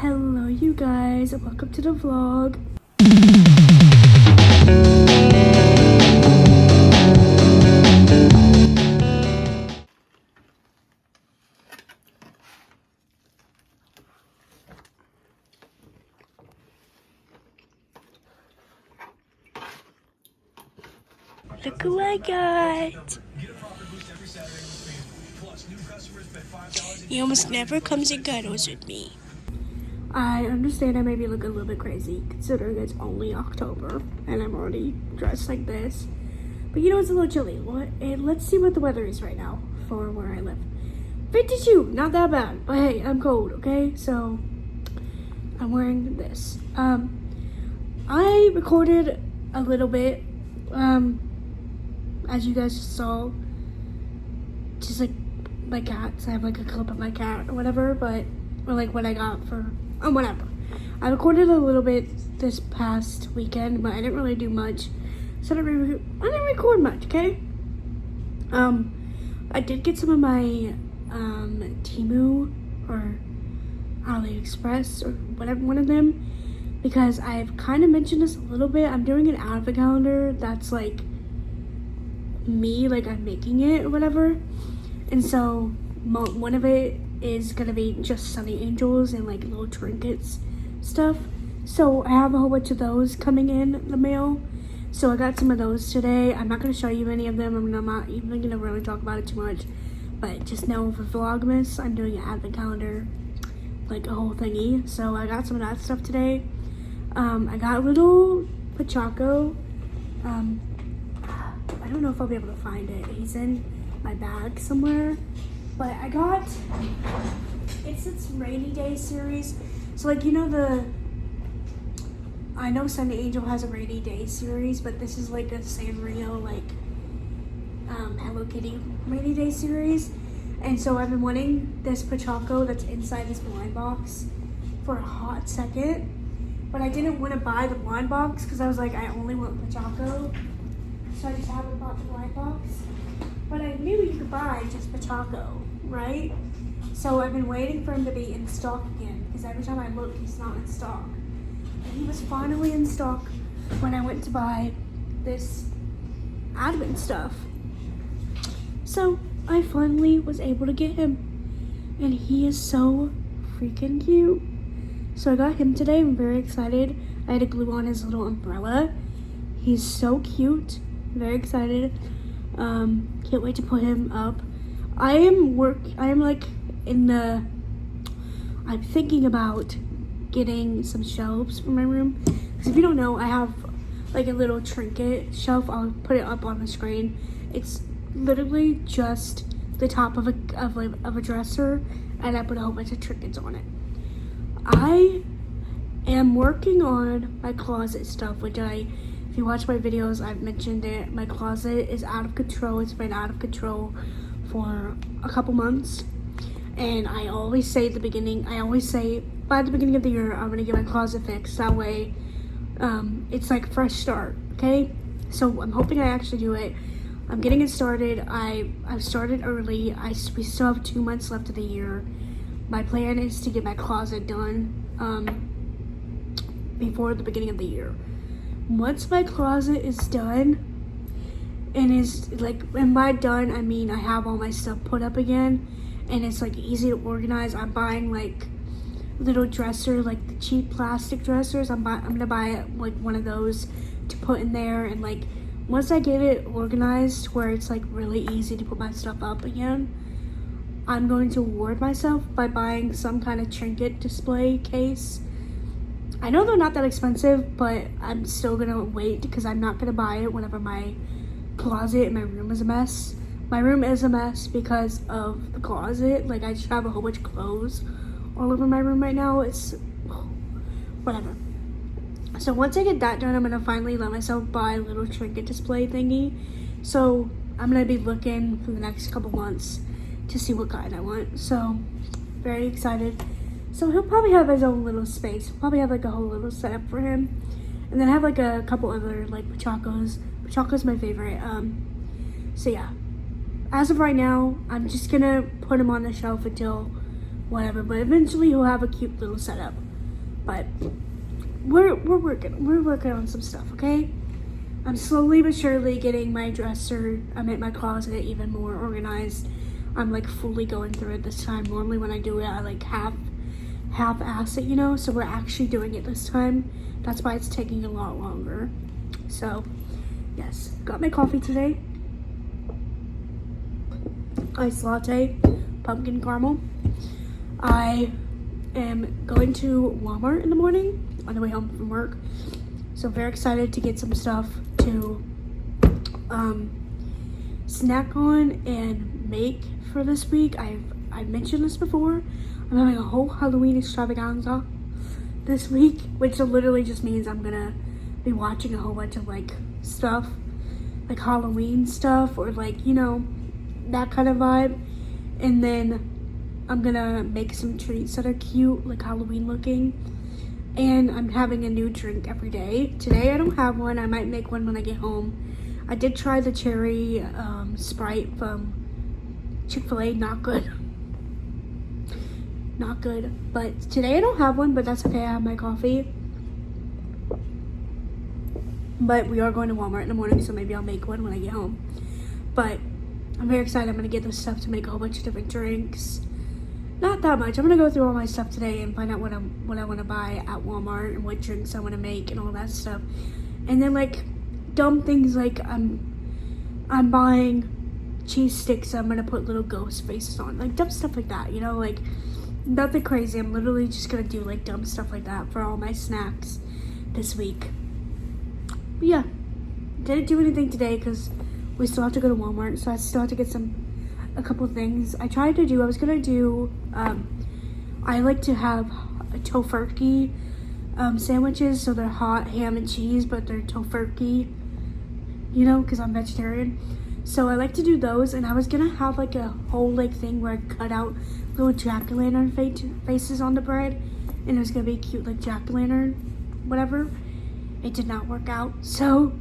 Hello you guys, and welcome to the vlog. Look who I got. He almost never comes and cuddles with me. I understand I maybe look a little bit crazy considering it's only October and I'm already dressed like this. But you know, it's a little chilly. And let's see what the weather is right now for where I live. 52, not that bad. But hey, I'm cold, okay? So I'm wearing this. I recorded a little bit, as you guys just saw, just like my cats. I have like a clip of my cat or whatever, or like what I got for, whatever. I recorded a little bit this past weekend, but I didn't really do much. So I didn't record much, okay? I did get some of my Temu or AliExpress or whatever, one of them, because I've kind of mentioned this a little bit. I'm doing an outfit calendar that's like me, like I'm making it or whatever. And so one of it is gonna be just sunny angels and like little trinkets stuff. So I have a whole bunch of those coming in the mail. So I got some of those today. I'm not gonna show you any of them. I'm not even gonna really talk about it too much. But just know for Vlogmas, I'm doing an advent calendar, like a whole thingy. So I got some of that stuff today. I got a little Pachaco. I don't know if I'll be able to find it. He's in my bag somewhere. But I got, it's rainy day series. So like, you know, I know Sunny Angel has a rainy day series, but this is like a Sanrio, like, Hello Kitty rainy day series. And so I've been wanting this Pachaco that's inside this blind box for a hot second. But I didn't want to buy the blind box because I was like, I only want Pachaco. So I just haven't bought the blind box. But I knew you could buy just Pachaco, right? So I've been waiting for him to be in stock again, because every time I look, he's not in stock. And he was finally in stock when I went to buy this advent stuff. So I finally was able to get him. And he is so freaking cute. So I got him today. I'm very excited. I had to glue on his little umbrella. He's so cute. Very excited. Can't wait to put him up. I'm thinking about getting some shelves for my room. Because if you don't know, I have like a little trinket shelf. I'll put it up on the screen. It's literally just the top of a dresser, and I put a whole bunch of trinkets on it. I am working on my closet stuff, which if you watch my videos, I've mentioned it. My closet is out of control. It's been out of control for a couple months. And I always say by the beginning of the year, I'm gonna get my closet fixed. That way, it's like fresh start, okay? So I'm hoping I actually do it. I'm getting it started. I've started early. We still have 2 months left of the year. My plan is to get my closet done before the beginning of the year. Once my closet is done, and by done, I mean I have all my stuff put up again, and it's like easy to organize. I'm buying like little dresser, like the cheap plastic dressers. I'm gonna buy like one of those to put in there, and like once I get it organized where it's like really easy to put my stuff up again, I'm going to reward myself by buying some kind of trinket display case. I know they're not that expensive, but I'm still gonna wait because I'm not gonna buy it whenever my closet and my room is a mess. My room is a mess because of the closet. Like, I just have a whole bunch of clothes all over my room right now. It's whatever. So once I get that done, I'm gonna finally let myself buy a little trinket display thingy. So I'm gonna be looking for the next couple months to see what kind I want. So very excited. So he'll probably have his own little space. He'll probably have like a whole little setup for him. And then have like a couple other like Pachacos. Pachaco's my favorite. So yeah. As of right now, I'm just gonna put him on the shelf until whatever. But eventually he'll have a cute little setup. But we're working on some stuff, okay? I'm slowly but surely getting my dresser, my closet even more organized. I'm like fully going through it this time. Normally when I do it, I like half-ass it, you know? So we're actually doing it this time. That's why it's taking a lot longer. So, yes. Got my coffee today. Iced latte, pumpkin caramel. I am going to Walmart in the morning on the way home from work. So very excited to get some stuff to snack on and make for this week. I've mentioned this before. I'm having a whole Halloween extravaganza this week, which literally just means I'm gonna be watching a whole bunch of like stuff, like Halloween stuff, or like, you know, that kind of vibe. And then I'm gonna make some treats that are cute, like Halloween looking. And I'm having a new drink every day. Today I don't have one. I might make one when I get home. I did try the cherry Sprite from Chick-fil-A. Not good. Not good. But today I don't have one, but that's okay. I have my coffee. But we are going to Walmart in the morning, so maybe I'll make one when I get home. But I'm very excited. I'm going to get this stuff to make a whole bunch of different drinks. Not that much. I'm going to go through all my stuff today and find out what I want to buy at Walmart and what drinks I want to make and all that stuff. And then like dumb things like I'm buying cheese sticks. I'm going to put little ghost faces on. Like dumb stuff like that, you know, like nothing crazy. I'm literally just going to do like dumb stuff like that for all my snacks this week. But yeah, didn't do anything today because we still have to go to Walmart, so I still have to get a couple things. I was gonna do, I like to have tofurkey sandwiches, so they're hot ham and cheese, but they're tofurkey, you know, because I'm vegetarian. So I like to do those, and I was gonna have like a whole like thing where I cut out little jack-o'-lantern faces on the bread, and it was gonna be cute like jack-o'-lantern, whatever. It did not work out, so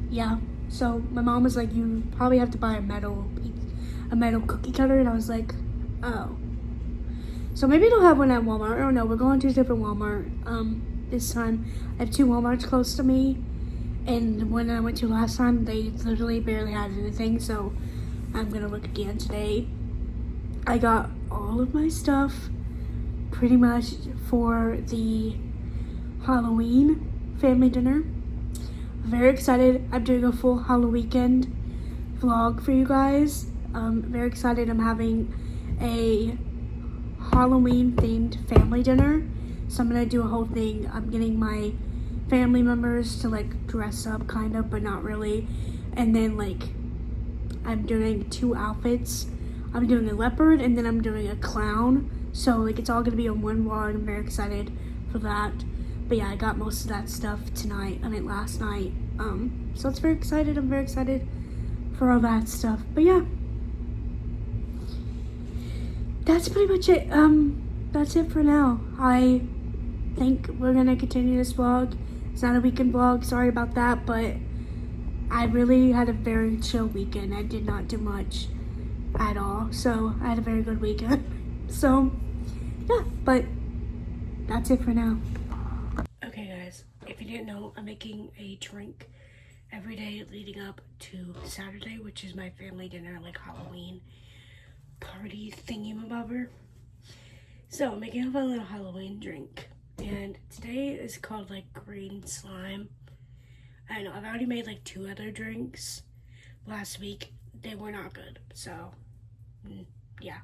yeah. So my mom was like, you probably have to buy a metal cookie cutter, and I was like, oh. So maybe they'll have one at Walmart. I don't know. We're going to a different Walmart this time. I have 2 Walmarts close to me, and the one that I went to last time, they literally barely had anything, so I'm gonna look again today. I got all of my stuff pretty much for the Halloween family dinner. Very excited. I'm doing a full Halloween weekend vlog for you guys. Very excited. I'm having a Halloween themed family dinner. So I'm gonna do a whole thing. I'm getting my family members to like dress up kind of, but not really. And then like I'm doing 2 outfits. I'm doing a leopard and then I'm doing a clown. So like it's all gonna be in one vlog. I'm very excited for that. But yeah, I got most of that stuff last night. So it's very excited. I'm very excited for all that stuff. But yeah, that's pretty much it. That's it for now. I think we're gonna continue this vlog. It's not a weekend vlog, sorry about that, but I really had a very chill weekend. I did not do much at all, so I had a very good weekend. So yeah, but that's it for now. Okay guys, if you didn't know, I'm making a drink every day leading up to Saturday, which is my family dinner, like Halloween party thingy-mabobber. So I'm making a fun little Halloween drink, and today is called like green slime. I don't know, I've already made like 2 other drinks last week. They were not good, so yeah.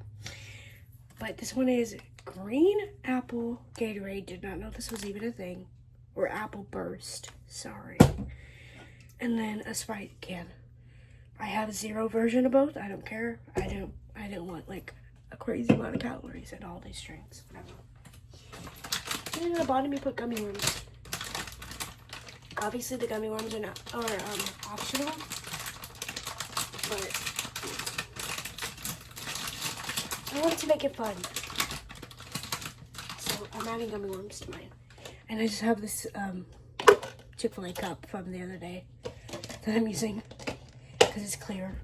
But this one is green apple Gatorade. Did not know this was even a thing. Or apple burst, sorry. And then a Sprite can. I have 0 version of both. I don't care. I don't want like a crazy amount of calories in all these drinks. And then at the bottom you put gummy worms. Obviously the gummy worms are optional, but I wanted to make it fun. So I'm adding gummy worms to mine. And I just have this Chick-fil-A cup from the other day that I'm using because it's clear.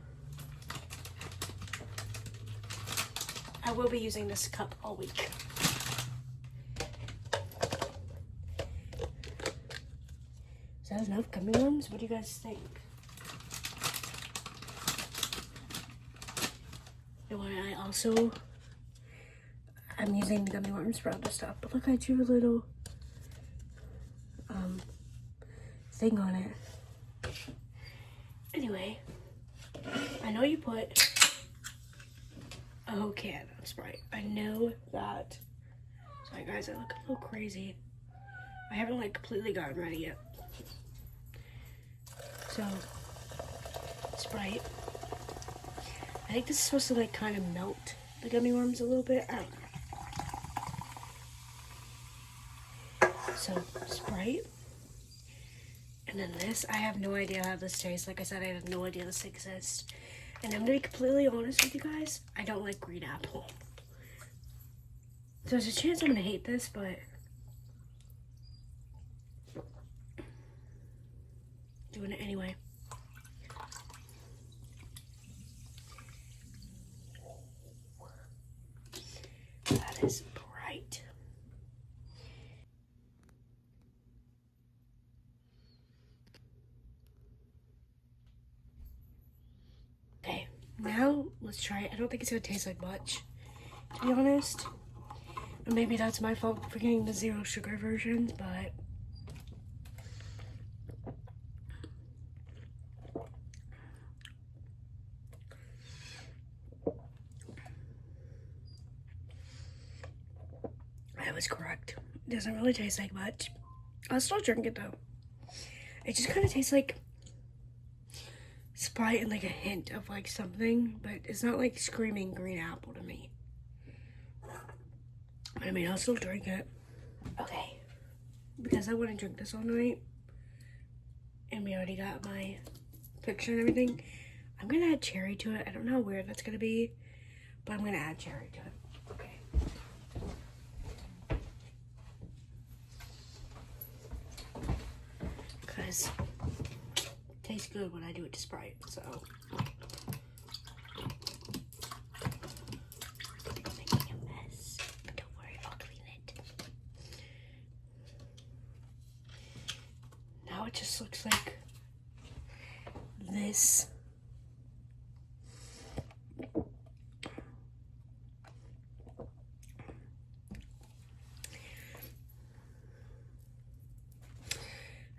I will be using this cup all week. Is that enough gummy worms? What do you guys think? And I'm using the gummy worms for other stuff, but look, I drew a little thing on it. Anyway, I know you put a whole can of Sprite. I know that. Sorry guys, I look a little crazy. I haven't like completely gotten ready yet. So, Sprite. I think this is supposed to like kind of melt the gummy worms a little bit. I don't know. So, Sprite. And then this, I have no idea how this tastes. Like I said, I have no idea this exists. And I'm gonna be completely honest with you guys, I don't like green apple. So there's a chance I'm gonna hate this, but doing it anyway. That is bright. Okay, now let's try it. I don't think it's gonna taste like much, to be honest. Or maybe that's my fault for getting the 0 sugar versions, but I was correct. It doesn't really taste like much. I'll still drink it though. It just kind of tastes like Sprite and like a hint of like something, but it's not like screaming green apple to me. I mean, I'll still drink it. Okay, because I wouldn't drink this all night, and we already got my picture and everything, I'm gonna add cherry to it. I don't know how weird that's gonna be, but I'm gonna add cherry to it. Okay. Because it tastes good when I do it to Sprite, so. It just looks like this.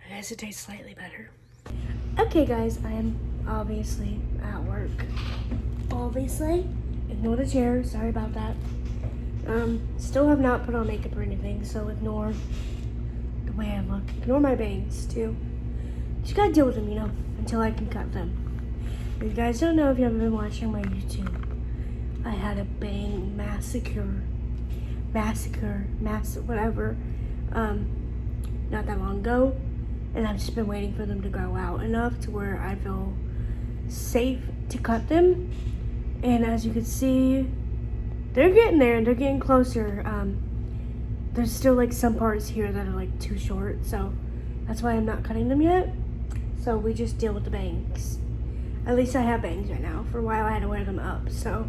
I guess it tastes slightly better. Okay guys, I am obviously at work. Obviously. Ignore the chair, sorry about that. Still have not put on makeup or anything, so ignore the way I look. Ignore my bangs too. Just gotta deal with them, you know, until I can cut them. If you guys don't know, if you haven't been watching my YouTube, I had a bang whatever, not that long ago, and I've just been waiting for them to grow out enough to where I feel safe to cut them. And as you can see, they're getting there and they're getting closer. There's still like some parts here that are like too short, so that's why I'm not cutting them yet. So we just deal with the bangs. At least I have bangs right now. For a while I had to wear them up, so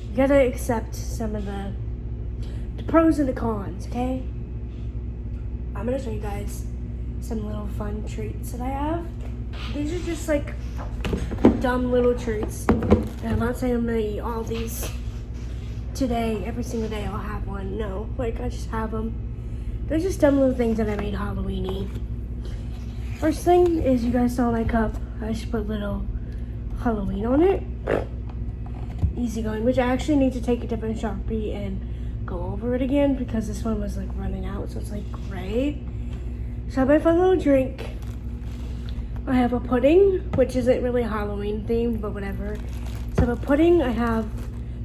you gotta accept some of the pros and the cons, okay? I'm gonna show you guys some little fun treats that I have. These are just like dumb little treats. And I'm not saying I'm gonna eat all these today, every single day I'll have one. No, like I just have them. They're just dumb little things that I made Halloween-y. First thing is, you guys saw my cup. I just put little Halloween on it. Easy going, which I actually need to take a different Sharpie and go over it again because this one was like running out, so it's like gray. So I have my fun little drink. I have a pudding, which isn't really Halloween themed, but whatever. So I have a pudding, I have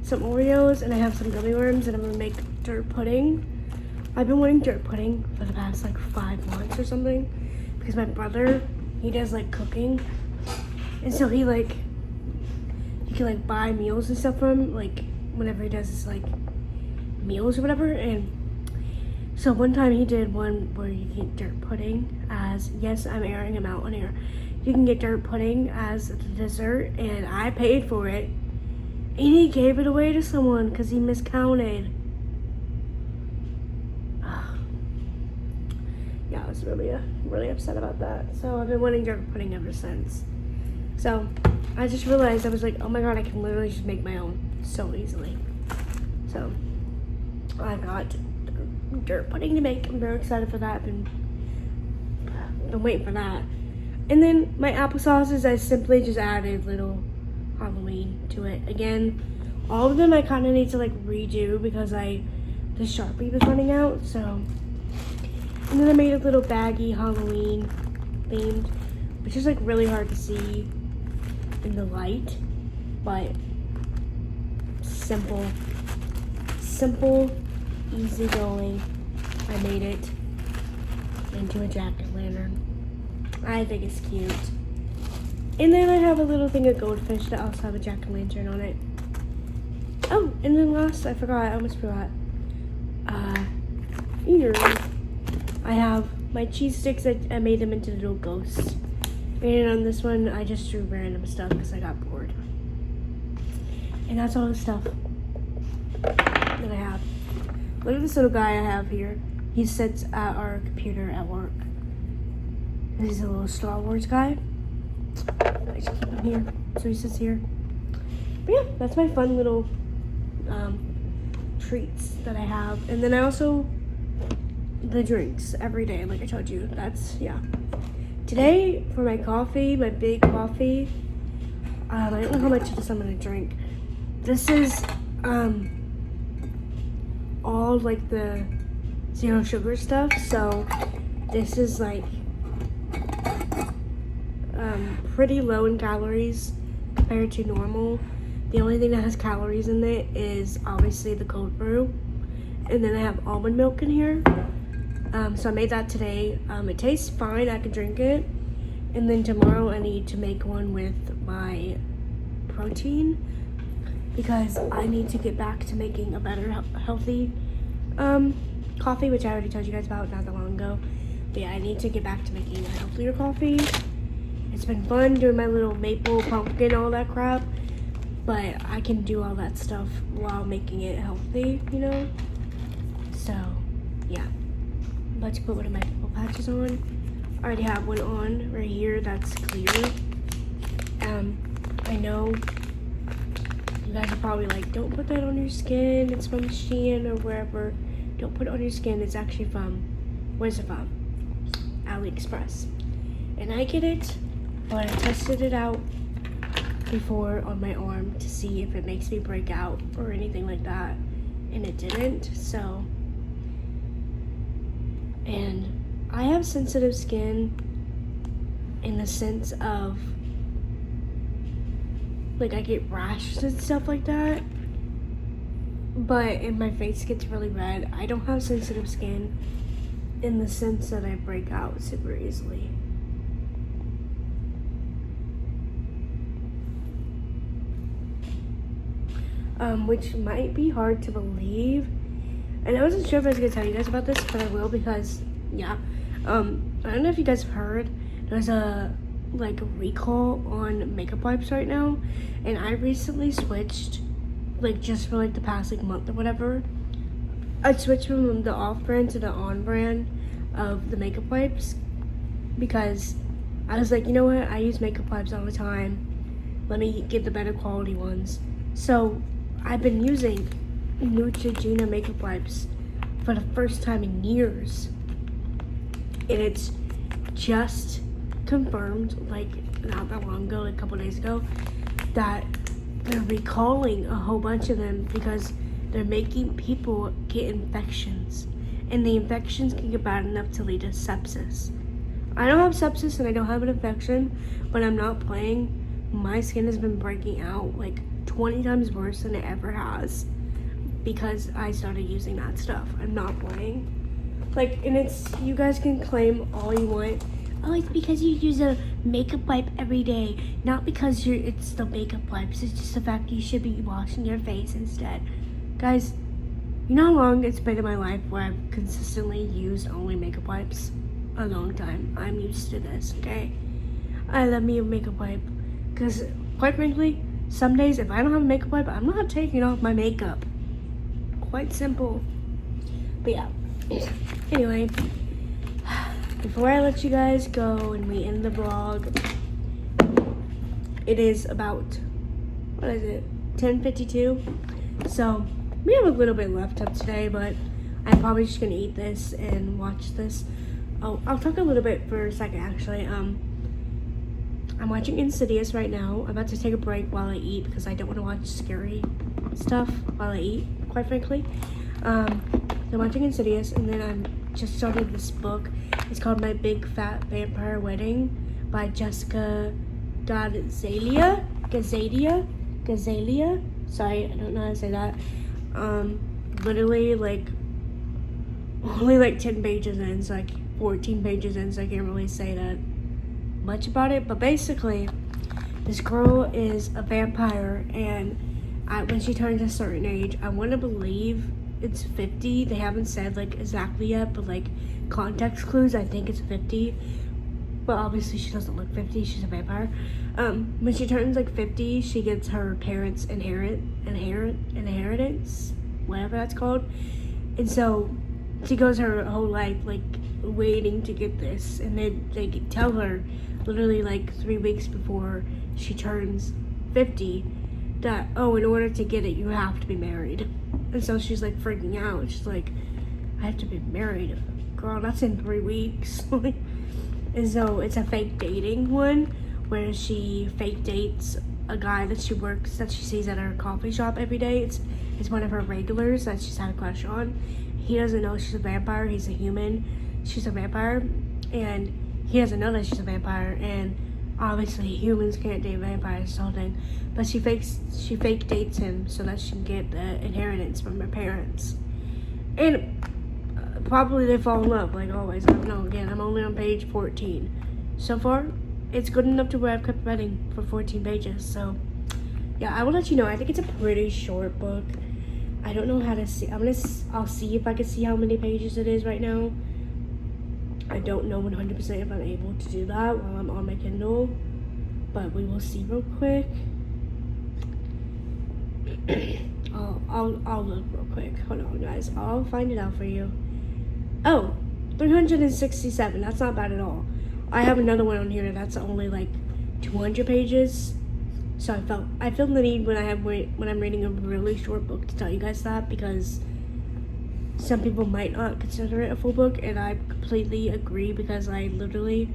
some Oreos, and I have some gummy worms, and I'm gonna make dirt pudding. I've been wanting dirt pudding for the past like 5 months or something, because my brother, he does like cooking, and so he can like buy meals and stuff from him, like whenever he does his like meals or whatever. And so one time he did one where you can get dirt pudding as, yes, I'm airing him out on air, you can get dirt pudding as a dessert, and I paid for it. And he gave it away to someone because he miscounted. Yeah, I was really upset about that. So I've been wanting dirt pudding ever since. So I just realized, I was like, oh my god, I can literally just make my own so easily. So I got dirt pudding to make. I'm very excited for that. Been waiting for that. And then my applesauces, I simply just added little Halloween to it. Again, all of them I kind of need to like redo because the Sharpie was running out. So, and then I made a little baggy Halloween themed, which is like really hard to see in the light, but simple, easy going. I made it into a jack-o'-lantern. I think it's cute. And then I have a little thing of goldfish that also have a jack-o'-lantern on it. Oh, and then last, I almost forgot. Here, I have my cheese sticks. I made them into little ghosts. And on this one, I just drew random stuff because I got bored. And that's all the stuff that I have. Look at this little guy I have here. He sits at our computer at work. This is a little Star Wars guy. I just keep him here, so he sits here. But yeah, that's my fun little treats that I have. And then I also, the drinks every day, like I told you. That's, yeah. Today, for my coffee, my big coffee, I don't know how much of this I'm gonna drink. This is all like the zero sugar stuff, so this is like pretty low in calories compared to normal. The only thing that has calories in it is obviously the cold brew, and then I have almond milk in here. So I made that today. It tastes fine, I can drink it. And then tomorrow I need to make one with my protein because I need to get back to making a better healthy coffee, which I already told you guys about not that long ago. But yeah, I need to get back to making a healthier coffee. It's been fun doing my little maple pumpkin, all that crap, but I can do all that stuff while making it healthy, you know? So, yeah. I'm about to put one of my pimple patches on. I already have one on right here that's clear. I know you guys are probably like, don't put that on your skin. It's from Shein or wherever. Don't put it on your skin. It's actually from, where's it from? AliExpress. And I get it, but I tested it out before on my arm to see if it makes me break out or anything like that. And it didn't, so. And I have sensitive skin in the sense of, like, I get rashes and stuff like that, and my face gets really red. I don't have sensitive skin in the sense that I break out super easily. Which might be hard to believe. And I wasn't sure if I was gonna tell you guys about this, but I will because, yeah. I don't know if you guys have heard, there's a recall on makeup wipes right now, and I recently switched, just for the past month or whatever. I switched from the off-brand to the on-brand of the makeup wipes because I was like, you know what, I use makeup wipes all the time, let me get the better quality ones. So I've been using Neutrogena makeup wipes for the first time in years, and it's just confirmed not that long ago, a couple days ago, that they're recalling a whole bunch of them because they're making people get infections, and the infections can get bad enough to lead to sepsis. I don't have sepsis and I don't have an infection, but I'm not playing. My skin has been breaking out 20 times worse than it ever has because I started using that stuff. I'm not playing. And it's, you guys can claim all you want. Oh, it's because you use a makeup wipe every day. Not because it's the makeup wipes. It's just the fact you should be washing your face instead. Guys, you know how long it's been in my life where I've consistently used only makeup wipes? A long time. I'm used to this, okay? I love me a makeup wipe because, quite frankly, some days if I don't have a makeup wipe, I'm not taking off my makeup. Quite simple. But yeah. Anyway, before I let you guys go and we end the vlog, it is about, what is it, 10:52? So we have a little bit left up today, but I'm probably just gonna eat this and watch this. Oh, I'll talk a little bit for a second actually. I'm watching Insidious right now. I'm about to take a break while I eat because I don't want to watch scary stuff while I eat, quite frankly. I'm watching Insidious, and then I'm just started this book. It's called My Big Fat Vampire Wedding by Jessica Gazzalia. Sorry, I don't know how to say that. Literally like only like 10 pages in, so like 14 pages in, so I can't really say that much about it. But basically, this girl is a vampire, and when she turns a certain age, I want to believe it's 50. They haven't said like exactly yet, but like context clues, I think it's 50. But obviously she doesn't look 50, she's a vampire. When she turns like 50, she gets her parents' inheritance, whatever that's called. And so she goes her whole life like waiting to get this, and then they tell her literally like 3 weeks before she turns 50 that, oh, in order to get it you have to be married. And so she's like freaking out. She's like, I have to be married, girl, that's in 3 weeks. And so it's a fake dating one where she fake dates a guy that she sees at her coffee shop every day. It's one of her regulars that she's had a crush on. He doesn't know she's a vampire. He's a human. She's a vampire, and he doesn't know that she's a vampire. And obviously humans can't date vampires, this whole thing. But she fake dates him so that she can get the inheritance from her parents. And probably they fall in love, like always. I don't know. Again, I'm only on page 14. So far, it's good enough to where I've kept reading for 14 pages. So yeah, I will let you know. I think it's a pretty short book. I don't know how to see. I'll see if I can see how many pages it is right now. I don't know 100% if I'm able to do that while I'm on my Kindle, but we will see real quick. I'll look real quick. Hold on, guys. I'll find it out for you. Oh, 367. That's not bad at all. I have another one on here that's only like 200 pages. So I feel the need when I'm reading a really short book to tell you guys that, because some people might not consider it a full book, and I completely agree, because I literally,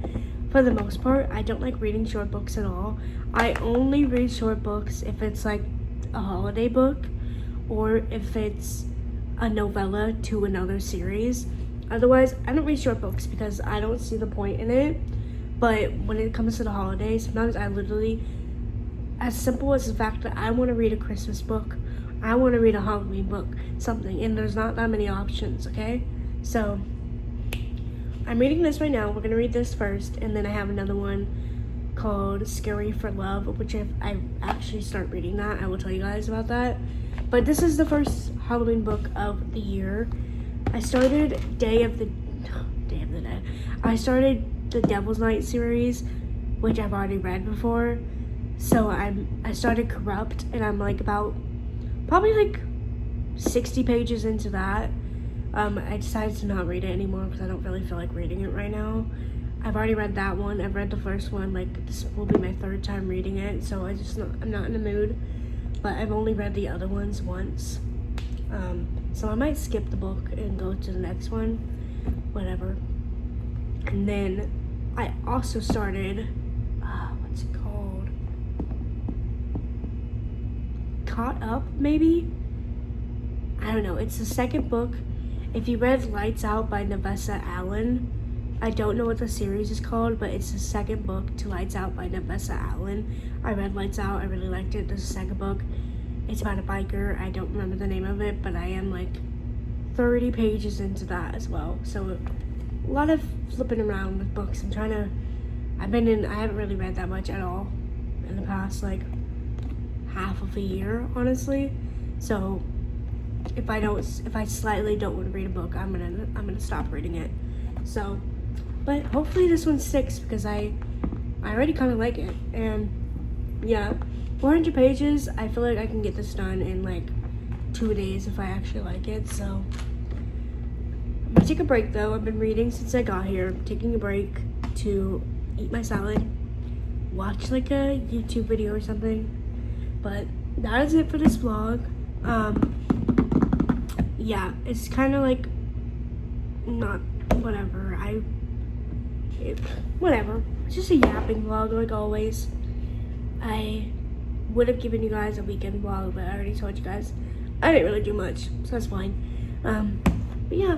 for the most part, I don't like reading short books at all. I only read short books if it's like a holiday book, or if it's a novella to another series. Otherwise, I don't read short books because I don't see the point in it. But when it comes to the holidays, sometimes I literally, as simple as the fact that I want to read a Christmas book, I want to read a Halloween book, something, and there's not that many options, okay? So I'm reading this right now. We're going to read this first, and then I have another one called Scary for Love, which if I actually start reading that, I will tell you guys about that. But this is the first Halloween book of the year. I started I started the Devil's Night series, which I've already read before. So I started Corrupt, and I'm like about probably like 60 pages into that. I decided to not read it anymore because I don't really feel like reading it right now. I've already read that one. I've read the first one. Like, this will be my third time reading it, so I'm not in the mood. But I've only read the other ones once. So I might skip the book and go to the next one, whatever. And then I also started, what's it called? Caught Up, maybe? I don't know. It's the second book. If you read Lights Out by Navessa Allen, I don't know what the series is called, but it's the second book to Lights Out by Navessa Allen. I read Lights Out. I really liked it. There's a second book. It's about a biker. I don't remember the name of it, but I am like 30 pages into that as well. So a lot of flipping around with books. I haven't really read that much at all in the past like half of a year, honestly. So if I slightly don't want to read a book, I'm gonna stop reading it. So, but hopefully this one sticks, because I already kind of like it. And yeah, 400 pages. I feel like I can get this done in like 2 days if I actually like it. So I'm gonna take a break though. I've been reading since I got here. I'm taking a break to eat my salad, watch like a YouTube video or something. But that is it for this vlog. Yeah, it's kind of like not whatever. Whatever. It's just a yapping vlog like always. I would have given you guys a weekend vlog, but I already told you guys I didn't really do much, so that's fine. But yeah,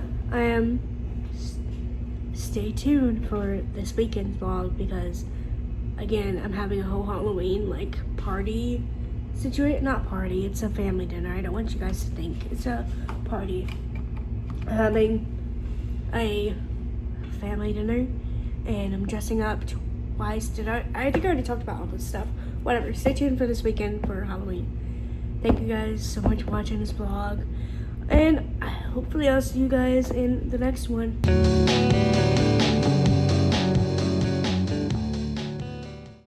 stay tuned for this weekend vlog because again, I'm having a whole Halloween like party situation. Not party, it's a family dinner. I don't want you guys to think it's a party. I'm having a family dinner and I'm dressing up twice. I think I already talked about all this stuff. Whatever, stay tuned for this weekend for Halloween. Thank you guys so much for watching this vlog, and hopefully I'll see you guys in the next one.